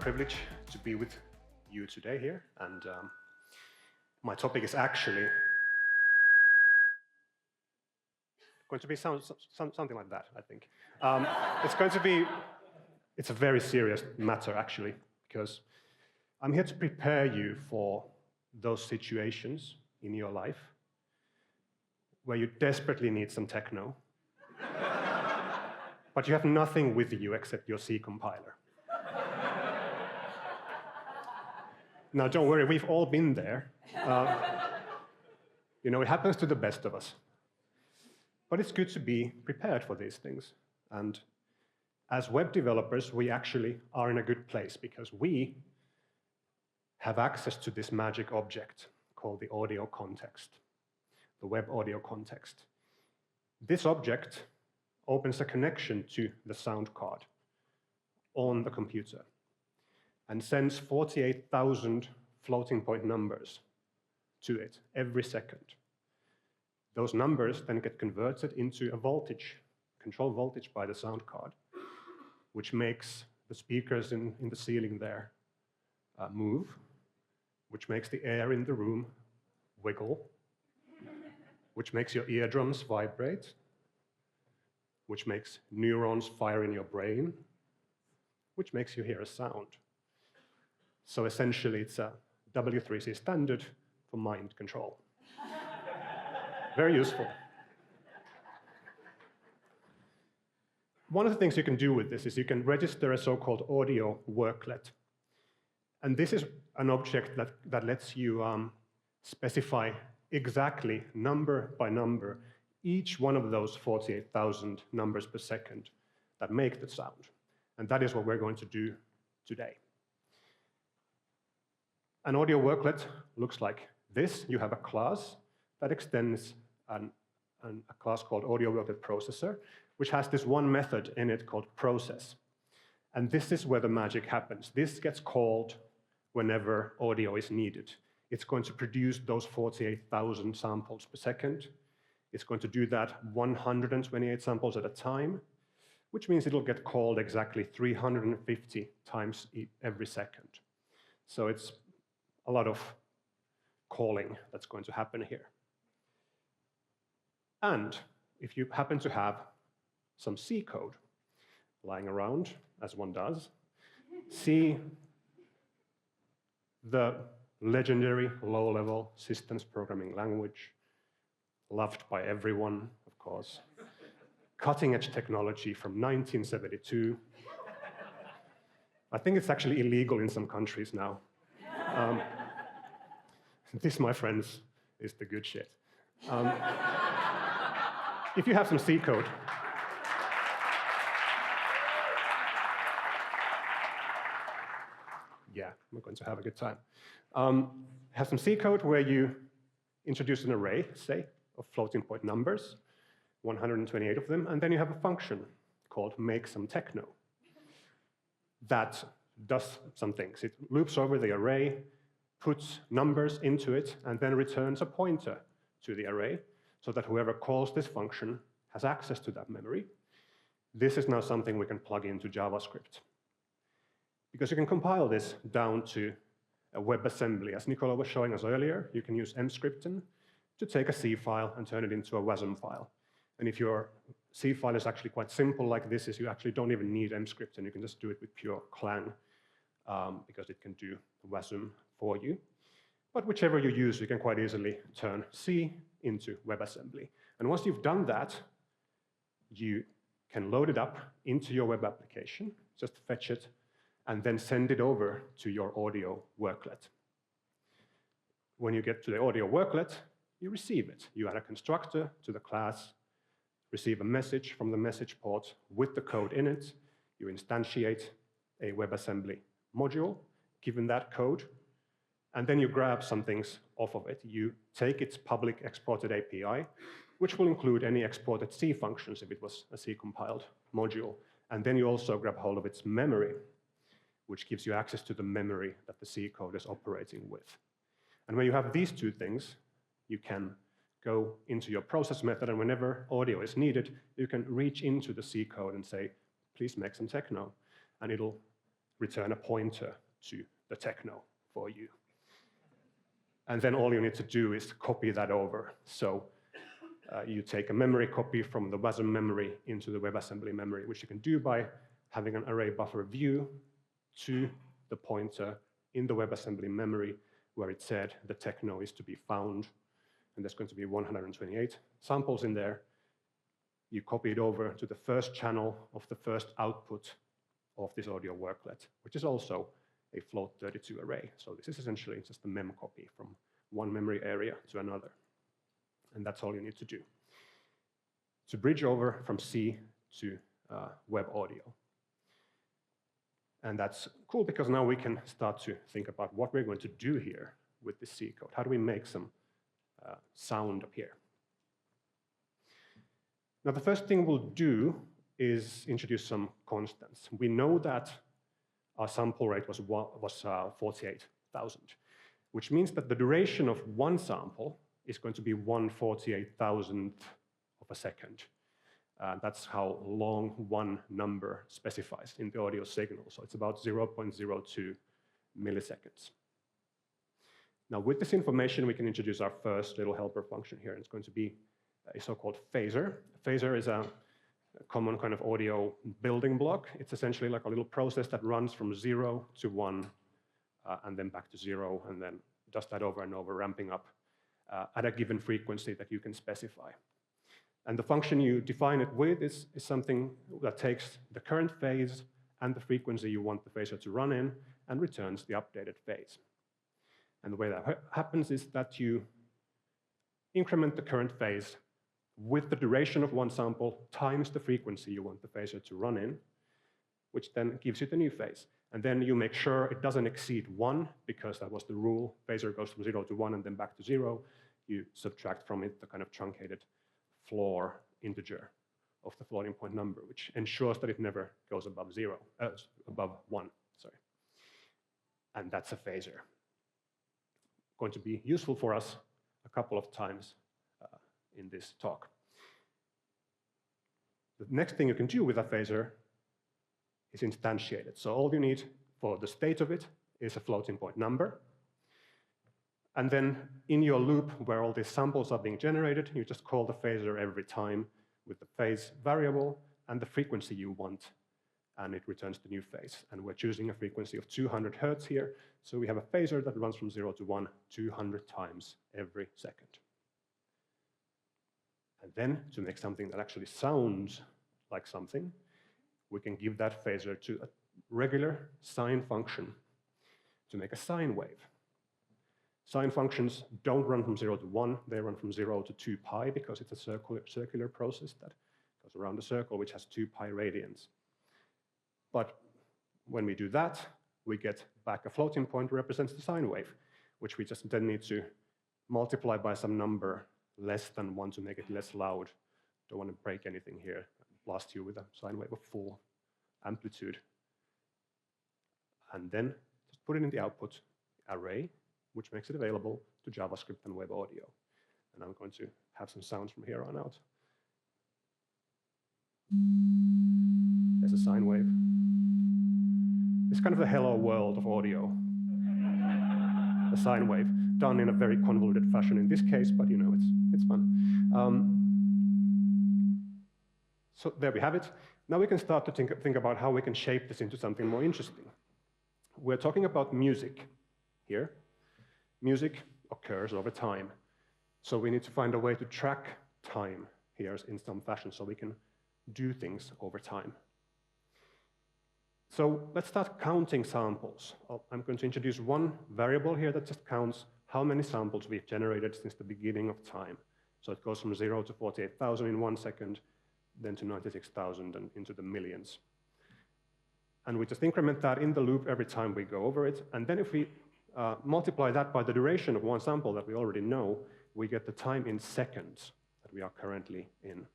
privilege to be with you today here, and my topic is actually going to be something like that, I think. It's a very serious matter, actually, because I'm here to prepare you for those situations in your life where you desperately need some techno, but you have nothing with you except your C compiler. Now, don't worry, we've all been there. You know, it happens to the best of us. But it's good to be prepared for these things. And as web developers, we actually are in a good place because we have access to this magic object called the audio context, the web audio context. This object opens a connection to the sound card on the computer and sends 48,000 floating point numbers to it every second. Those numbers then get converted into a voltage, control voltage by the sound card, which makes the speakers in the ceiling there move, which makes the air in the room wiggle, which makes your eardrums vibrate, which makes neurons fire in your brain, which makes you hear a sound. So essentially, it's a W3C standard for mind control. Very useful. One of the things you can do with this is you can register a so-called audio worklet. And this is an object that lets you specify exactly, number by number, each one of those 48,000 numbers per second that make the sound. And that is what we're going to do today. An audio worklet looks like this. You have a class that extends a class called audio worklet processor, which has this one method in it called process. And this is where the magic happens. This gets called whenever audio is needed. It's going to produce those 48,000 samples per second. It's going to do that 128 samples at a time, which means it'll get called exactly 350 times every second. So it's a lot of calling that's going to happen here. And if you happen to have some C code lying around, as one does, C, the legendary low-level systems programming language, loved by everyone, of course, cutting-edge technology from 1972. I think it's actually illegal in some countries now. This, my friends, is the good shit. If you have some C code, yeah, we're going to have a good time. Have some C code where you introduce an array, say, of floating point numbers, 128 of them, and then you have a function called make some techno that does some things. It loops over the array, puts numbers into it, and then returns a pointer to the array so that whoever calls this function has access to that memory. This is now something we can plug into JavaScript. Because you can compile this down to a WebAssembly. As Nicola was showing us earlier, you can use mscripten to take a C file and turn it into a WASM file. And if your C file is actually quite simple like this, you actually don't even need mscripten. You can just do it with pure Clang because it can do WASM for you. But whichever you use, you can quite easily turn C into WebAssembly. And once you've done that, you can load it up into your web application, just fetch it, and then send it over to your audio worklet. When you get to the audio worklet, you receive it. You add a constructor to the class, receive a message from the message port with the code in it. You instantiate a WebAssembly module, given that code, and then you grab some things off of it. You take its public exported API, which will include any exported C functions if it was a C-compiled module. And then you also grab hold of its memory, which gives you access to the memory that the C code is operating with. And when you have these two things, you can go into your process method, and whenever audio is needed, you can reach into the C code and say, please make some techno. And it'll return a pointer to the Techno for you. And then all you need to do is copy that over. So you take a memory copy from the WASM memory into the WebAssembly memory, which you can do by having an array buffer view to the pointer in the WebAssembly memory where it said the Techno is to be found. And there's going to be 128 samples in there. You copy it over to the first channel of the first output of this audio worklet, which is also a float32 array. So this is essentially just a mem copy from one memory area to another. And that's all you need to do to bridge over from C to web audio. And that's cool because now we can start to think about what we're going to do here with this C code. How do we make some sound appear? Now, the first thing we'll do is introduce some constants. We know that our sample rate was 48,000, which means that the duration of one sample is going to be 1/48,000th of a second. That's how long one number specifies in the audio signal. So it's about 0.02 milliseconds. Now, with this information, we can introduce our first little helper function here. It's going to be a so-called phaser. A phaser is a common kind of audio building block. It's essentially like a little process that runs from 0 to 1, and then back to 0, and then does that over and over, ramping up at a given frequency that you can specify. And the function you define it with is something that takes the current phase and the frequency you want the phaser to run in and returns the updated phase. And the way that happens is that you increment the current phase with the duration of one sample times the frequency you want the phaser to run in, which then gives you the new phase. And then you make sure it doesn't exceed 1, because that was the rule. Phaser goes from 0 to 1 and then back to 0. You subtract from it the kind of truncated floor integer of the floating point number, which ensures that it never goes above 1, sorry. And that's a phaser. Going to be useful for us a couple of times in this talk. The next thing you can do with a phaser is instantiate it. So all you need for the state of it is a floating point number. And then in your loop where all these samples are being generated, you just call the phaser every time with the phase variable and the frequency you want, and it returns the new phase. And we're choosing a frequency of 200 hertz here, so we have a phaser that runs from 0 to 1 200 times every second. And then to make something that actually sounds like something, we can give that phaser to a regular sine function to make a sine wave. Sine functions don't run from 0 to 1, they run from 0 to 2 pi because it's a circular process that goes around a circle which has 2 pi radians. But when we do that, we get back a floating point that represents the sine wave, which we just then need to multiply by some number less than 1 to make it less loud. Don't want to break anything here, blast you with a sine wave of full amplitude. And then just put it in the output array, which makes it available to JavaScript and web audio. And I'm going to have some sounds from here on out. There's a sine wave. It's kind of the hello world of audio. A sine wave, done in a very convoluted fashion in this case, but you know, it's fun. So there we have it. Now we can start to think about how we can shape this into something more interesting. We're talking about music here. Music occurs over time. So we need to find a way to track time here in some fashion so we can do things over time. So let's start counting samples. I'm going to introduce one variable here that just counts how many samples we've generated since the beginning of time. So it goes from 0 to 48,000 in 1 second, then to 96,000 and into the millions. And we just increment that in the loop every time we go over it. And then if we multiply that by the duration of one sample that we already know, we get the time in seconds that we are currently in.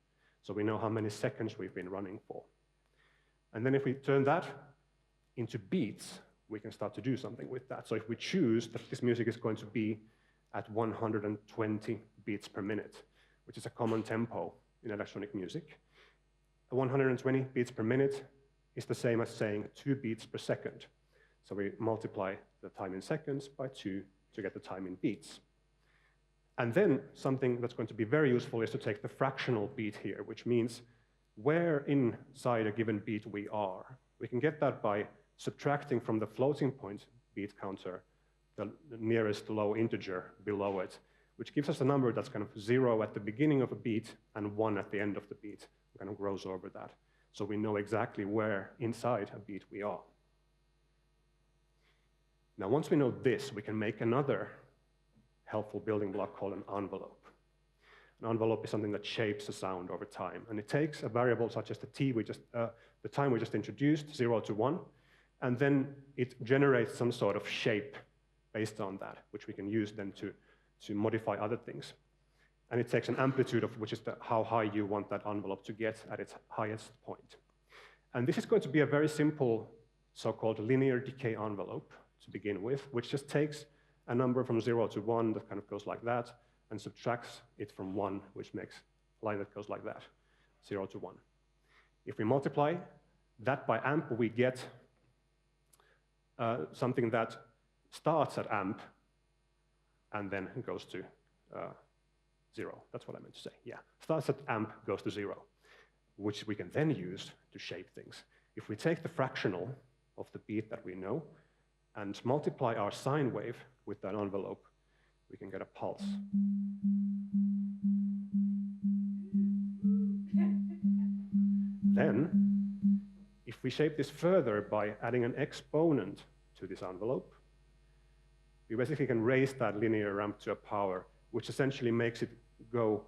So we know how many seconds we've been running for. And then if we turn that into beats, we can start to do something with that. So if we choose that this music is going to be at 120 beats per minute, which is a common tempo in electronic music, 120 beats per minute is the same as saying 2 beats per second. So we multiply the time in seconds by 2 to get the time in beats. And then something that's going to be very useful is to take the fractional beat here, which means where inside a given beat we are. We can get that by subtracting from the floating point beat counter the nearest low integer below it, which gives us a number that's kind of 0 at the beginning of a beat and 1 at the end of the beat. It kind of grows over that. So we know exactly where inside a beat we are. Now, once we know this, we can make another helpful building block called an envelope. An envelope is something that shapes a sound over time, and it takes a variable such as the time we just introduced, 0 to 1, and then it generates some sort of shape based on that, which we can use then to modify other things. And it takes an amplitude of which is how high you want that envelope to get at its highest point. And this is going to be a very simple so-called linear decay envelope to begin with, which just takes a number from 0 to 1 that kind of goes like that, and subtracts it from 1, which makes a line that goes like that, 0 to 1. If we multiply that by amp, we get something that starts at amp and then goes to 0. That's what I meant to say. Yeah, starts at amp, goes to 0, which we can then use to shape things. If we take the fractional of the beat that we know and multiply our sine wave with that envelope, we can get a pulse. Then, if we shape this further by adding an exponent to this envelope, we basically can raise that linear ramp to a power, which essentially makes it grow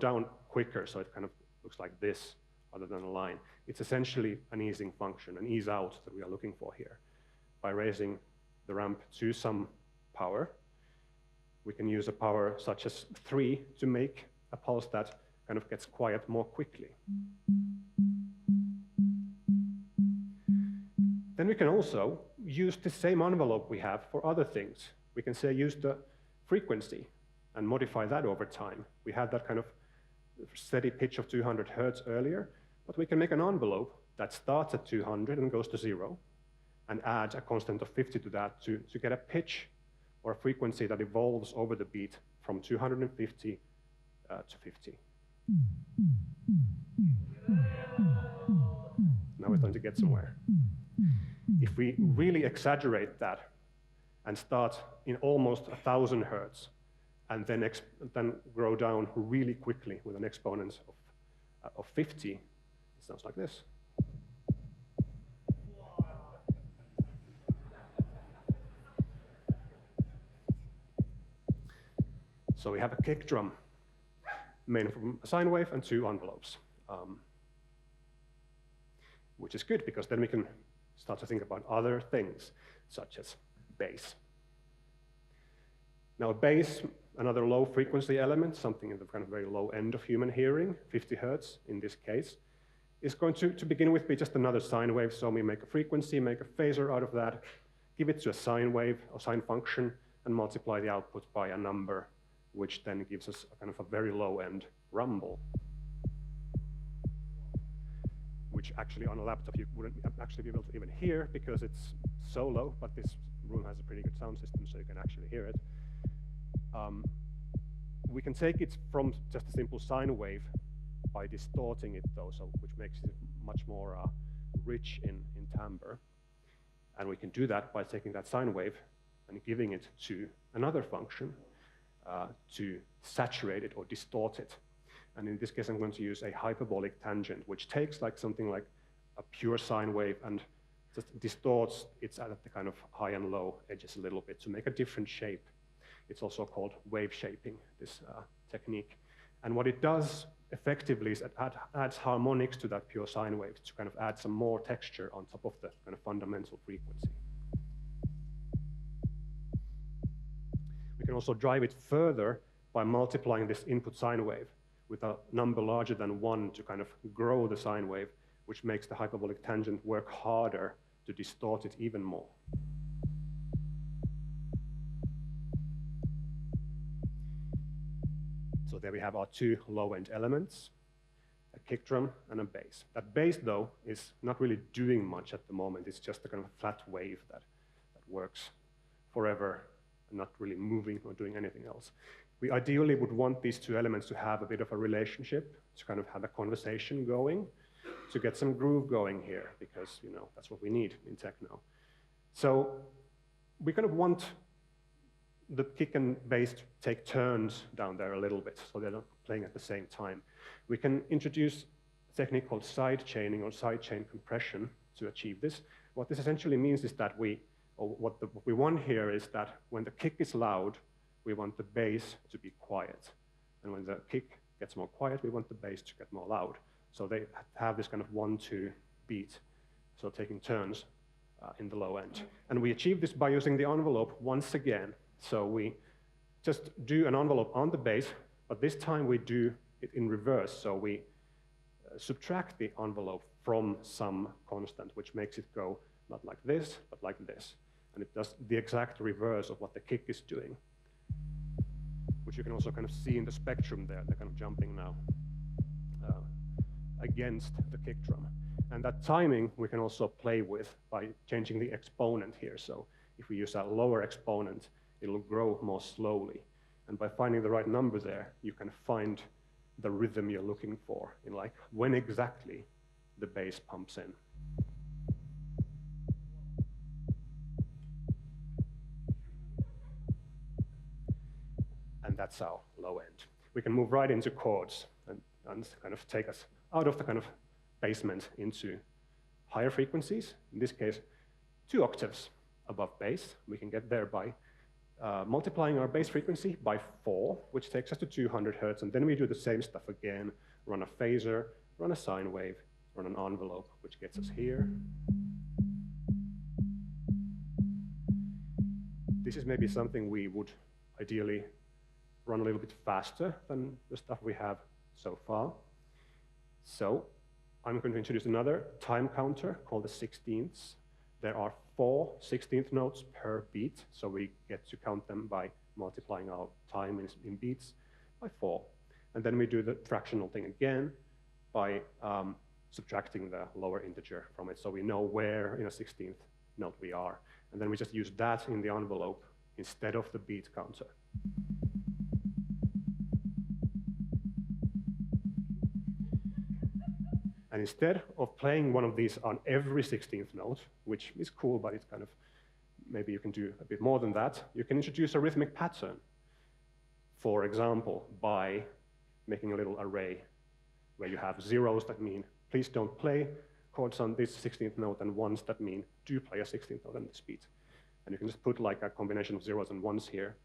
down quicker, so it kind of looks like this rather than a line. It's essentially an easing function, an ease out that we are looking for here. By raising the ramp to some power, we can use a power such as 3 to make a pulse that kind of gets quiet more quickly. Then we can also use the same envelope we have for other things. We can say use the frequency and modify that over time. We had that kind of steady pitch of 200 hertz earlier, but we can make an envelope that starts at 200 and goes to 0, and add a constant of 50 to that to get a pitch or a frequency that evolves over the beat from 250 to 50. Now we're starting to get somewhere. If we really exaggerate that and start in almost 1,000 hertz, and then grow down really quickly with an exponent of 50, it sounds like this. So we have a kick drum made from a sine wave and 2 envelopes, which is good because then we can start to think about other things, such as bass. Now, bass, another low frequency element, something in the kind of very low end of human hearing, 50 hertz in this case, is going to begin with be just another sine wave. So we make a frequency, make a phasor out of that, give it to a sine wave or sine function, and multiply the output by a number, which then gives us a kind of a very low end rumble, which actually on a laptop you wouldn't actually be able to even hear because it's so low, but this room has a pretty good sound system, so you can actually hear it. We can take it from just a simple sine wave by distorting it, though, which makes it much more rich in timbre. And we can do that by taking that sine wave and giving it to another function to saturate it or distort it. And in this case, I'm going to use a hyperbolic tangent, which takes something like a pure sine wave and just distorts it at the kind of high and low edges a little bit to make a different shape. It's also called wave shaping, this technique. And what it does effectively is it adds harmonics to that pure sine wave to kind of add some more texture on top of the kind of fundamental frequency. We can also drive it further by multiplying this input sine wave with a number larger than 1 to kind of grow the sine wave, which makes the hyperbolic tangent work harder to distort it even more. So there we have our 2 low-end elements, a kick drum, and a bass. That bass, though, is not really doing much at the moment. It's just a kind of flat wave that works forever and not really moving or doing anything else. We ideally would want these two elements to have a bit of a relationship, to kind of have a conversation going, to get some groove going here, because that's what we need in techno. So we kind of want the kick and bass to take turns down there a little bit, so they're not playing at the same time. We can introduce a technique called sidechaining or sidechain compression to achieve this. What this essentially means is that what we want here is that when the kick is loud, we want the bass to be quiet. And when the kick gets more quiet, we want the bass to get more loud. So they have this kind of 1-2 beat, so taking turns in the low end. And we achieve this by using the envelope once again. So we just do an envelope on the bass, but this time we do it in reverse. So we subtract the envelope from some constant, which makes it go not like this, but like this. And it does the exact reverse of what the kick is doing, which you can also kind of see in the spectrum there. They're kind of jumping now against the kick drum. And that timing we can also play with by changing the exponent here. So if we use a lower exponent, it'll grow more slowly. And by finding the right number there, you can find the rhythm you're looking for in like when exactly the bass pumps in. And that's our low end. We can move right into chords and kind of take us out of the kind of basement into higher frequencies. In this case, 2 octaves above bass. We can get there by multiplying our bass frequency by 4, which takes us to 200 hertz, and then we do the same stuff again, run a phaser, run a sine wave, run an envelope, which gets us here. This is maybe something we would ideally run a little bit faster than the stuff we have so far. So I'm going to introduce another time counter called the 16ths. There are 4 16th notes per beat, so we get to count them by multiplying our time in beats by 4. And then we do the fractional thing again by subtracting the lower integer from it, so we know where in a 16th note we are. And then we just use that in the envelope instead of the beat counter. And instead of playing one of these on every 16th note, which is cool, but it's kind of, maybe you can do a bit more than that, you can introduce a rhythmic pattern. For example, by making a little array where you have zeros that mean, please don't play chords on this 16th note, and ones that mean, do play a 16th note on this beat. And you can just put like a combination of zeros and ones here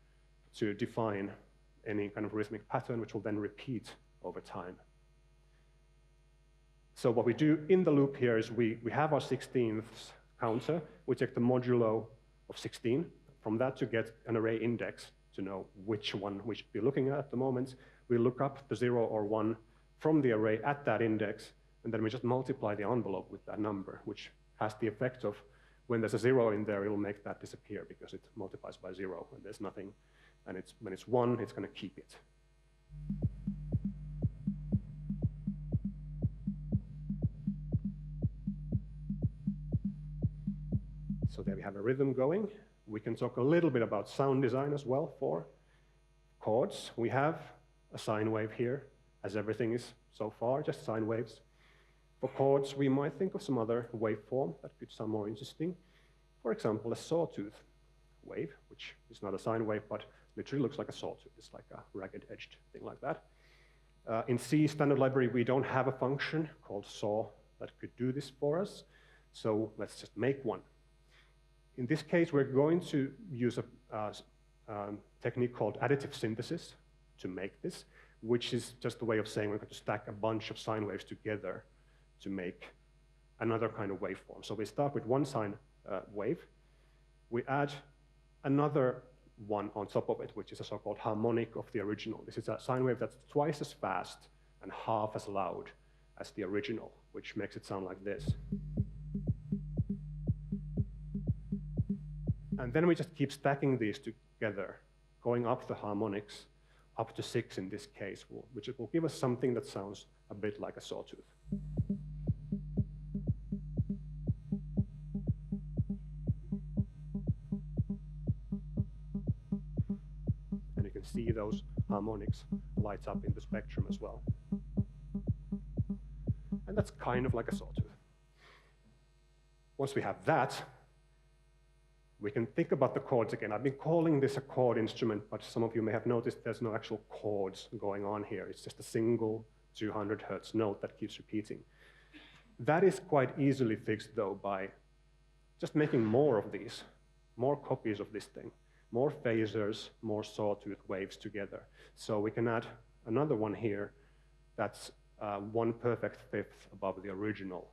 to define any kind of rhythmic pattern, which will then repeat over time. So what we do in the loop here is we have our 16ths counter. We take the modulo of 16 from that to get an array index to know which one we should be looking at the moment. We look up the 0 or 1 from the array at that index, and then we just multiply the envelope with that number, which has the effect of when there's a 0 in there, it'll make that disappear because it multiplies by 0 and there's nothing. And when it's 1, it's going to keep it. So there we have a rhythm going. We can talk a little bit about sound design as well for chords. We have a sine wave here, as everything is so far, just sine waves. For chords, we might think of some other waveform that could sound more interesting. For example, a sawtooth wave, which is not a sine wave, but literally looks like a sawtooth. It's like a ragged-edged thing like that. In C standard library, we don't have a function called saw that could do this for us. So let's just make one. In this case, we're going to use a technique called additive synthesis to make this, which is just a way of saying we're going to stack a bunch of sine waves together to make another kind of waveform. So we start with one sine wave. We add another one on top of it, which is a so-called harmonic of the original. This is a sine wave that's twice as fast and half as loud as the original, which makes it sound like this. And then we just keep stacking these together, going up the harmonics up to 6 in this case, which will give us something that sounds a bit like a sawtooth. And you can see those harmonics light up in the spectrum as well. And that's kind of like a sawtooth. Once we have that, we can think about the chords again. I've been calling this a chord instrument, but some of you may have noticed there's no actual chords going on here. It's just a single 200 Hertz note that keeps repeating. That is quite easily fixed, though, by just making more of these, more copies of this thing, more phasers, more sawtooth waves together. So we can add another one here that's 1 perfect fifth above the original,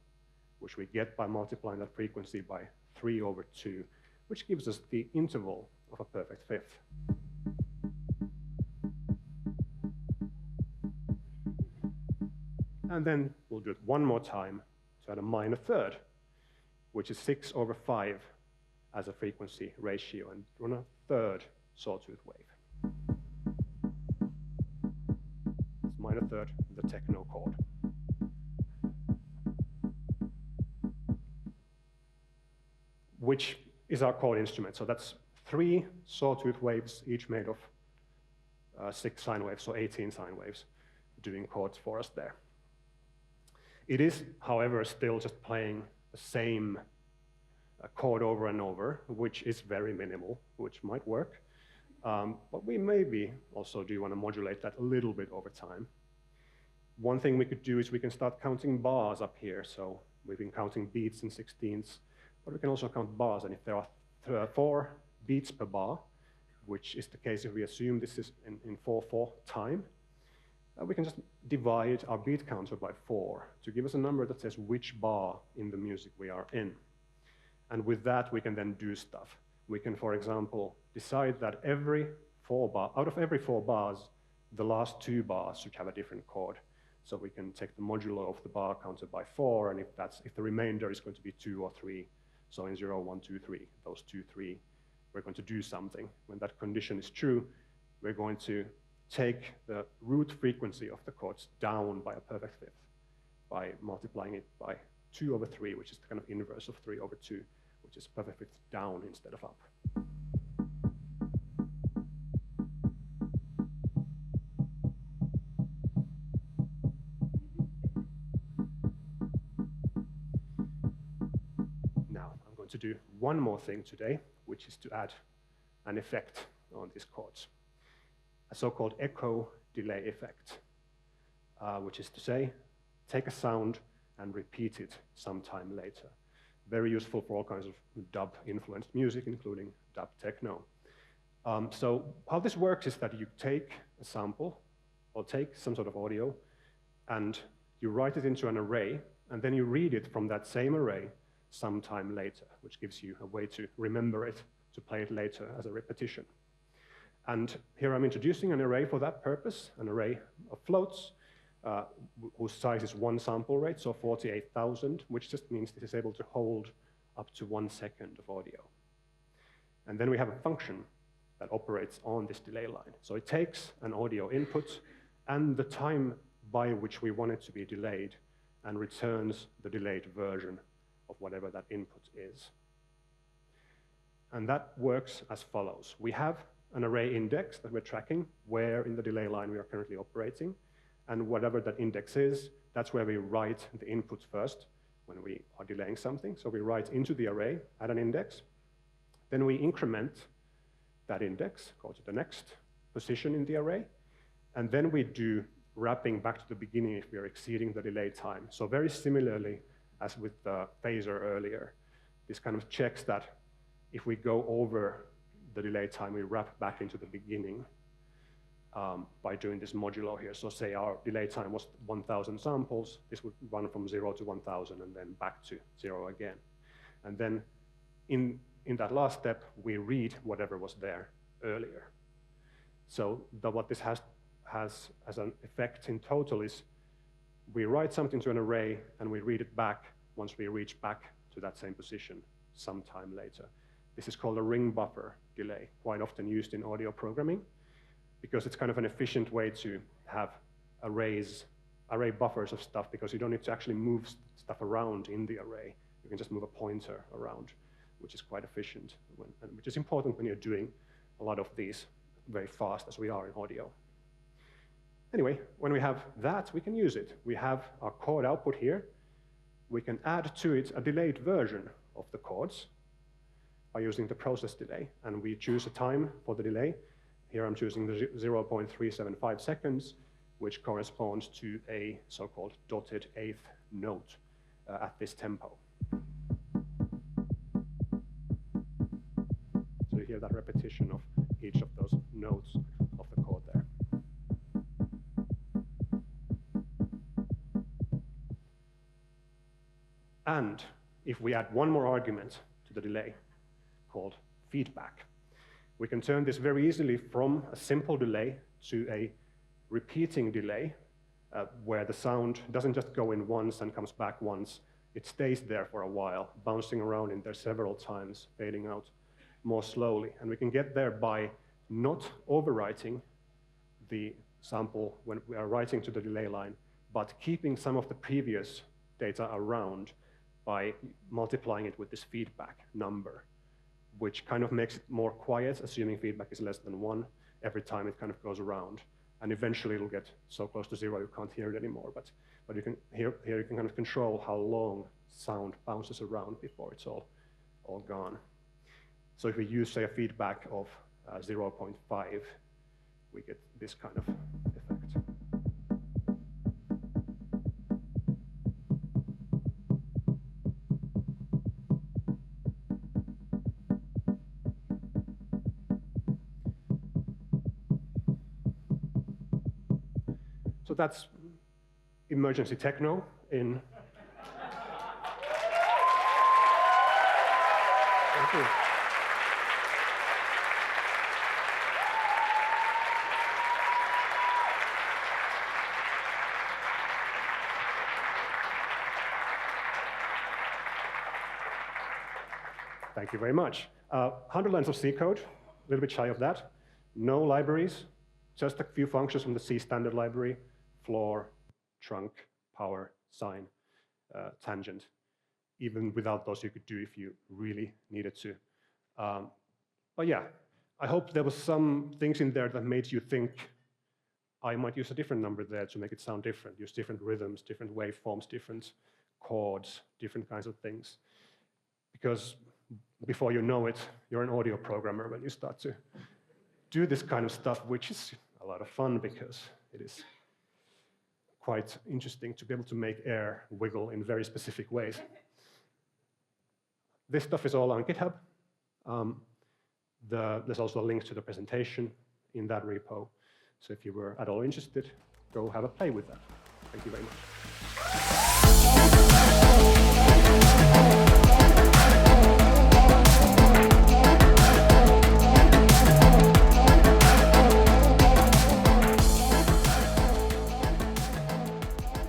which we get by multiplying that frequency by 3/2, which gives us the interval of a perfect fifth. And then we'll do it one more time to add a minor third, which is 6/5 as a frequency ratio, and run a third sawtooth wave. It's minor third, the techno chord. Which is our chord instrument. So that's 3 sawtooth waves, each made of 6 sine waves, so 18 sine waves, doing chords for us there. It is, however, still just playing the same chord over and over, which is very minimal, which might work. But we maybe also do want to modulate that a little bit over time. One thing we could do is we can start counting bars up here. So we've been counting beats and 16ths, but we can also count bars. And if there are 4 beats per bar, which is the case if we assume this is in 4/4 time, we can just divide our beat counter by 4 to give us a number that says which bar in the music we are in. And with that, we can then do stuff. We can, for example, decide that out of every 4 bars, the last 2 bars should have a different chord. So we can take the modulo of the bar counter by 4, and if the remainder is going to be 2 or 3, so in 0, 1, 2, 3, those 2, 3, we're going to do something. When that condition is true, we're going to take the root frequency of the chords down by a perfect fifth by multiplying it by 2/3, which is the kind of inverse of 3/2, which is perfect fifth down instead of up. Now, I'm going to do one more thing today, which is to add an effect on these chords. A so-called echo delay effect, which is to say, take a sound and repeat it sometime later. Very useful for all kinds of dub-influenced music, including dub techno. So how this works is that you take a sample, or take some sort of audio, and you write it into an array, and then you read it from that same array sometime later, which gives you a way to remember it, to play it later as a repetition. And here I'm introducing an array for that purpose, an array of floats, whose size is 1 sample rate, so 48,000, which just means this is able to hold up to 1 second of audio. And then we have a function that operates on this delay line. So it takes an audio input and the time by which we want it to be delayed and returns the delayed version of whatever that input is. And that works as follows. We have an array index that we're tracking where in the delay line we are currently operating. And whatever that index is, that's where we write the inputs first when we are delaying something. So we write into the array at an index. Then we increment that index, go to the next position in the array. And then we do wrapping back to the beginning if we are exceeding the delay time. So very similarly as with the phaser earlier, this kind of checks that if we go over the delay time, we wrap back into the beginning by doing this modulo here. So say our delay time was 1,000 samples, this would run from 0 to 1,000 and then back to 0 again. And then in that last step, we read whatever was there earlier. So what this has as an effect in total is we write something to an array and we read it back once we reach back to that same position sometime later. This is called a ring buffer delay, quite often used in audio programming. because it's kind of an efficient way to have array buffers of stuff, because you don't need to actually move stuff around in the array. You can just move a pointer around, which is quite efficient, and which is important when you're doing a lot of these very fast, as we are in audio. Anyway, when we have that, we can use it. We have our chord output here. We can add to it a delayed version of the chords by using the process delay, and we choose a time for the delay. Here I'm choosing the 0.375 seconds, which corresponds to a so-called dotted eighth note at this tempo. So you hear that repetition of each of those notes of the chord there. And if we add one more argument to the delay, called feedback, we can turn this very easily from a simple delay to a repeating delay, where the sound doesn't just go in once and comes back once. It stays there for a while, bouncing around in there several times, fading out more slowly. And we can get there by not overwriting the sample when we are writing to the delay line, but keeping some of the previous data around by multiplying it with this feedback number, which kind of makes it more quiet, assuming feedback is less than 1 every time it kind of goes around. And eventually it'll get so close to 0 you can't hear it anymore. But you can here you can kind of control how long sound bounces around before it's all gone. So if we use, say, a feedback of 0.5, we get this kind of effect. So that's emergency techno in. Thank you. Thank you very much. 100 lines of C code, a little bit shy of that. No libraries, just a few functions from the C standard library: floor, trunk, power, sine, tangent. Even without those, you could do if you really needed to. But yeah, I hope there was some things in there that made you think, I might use a different number there to make it sound different, use different rhythms, different waveforms, different chords, different kinds of things. Because before you know it, you're an audio programmer when you start to do this kind of stuff, which is a lot of fun because it is quite interesting to be able to make air wiggle in very specific ways. This stuff is all on GitHub. There's also a link to the presentation in that repo. So if you were at all interested, go have a play with that. Thank you very much.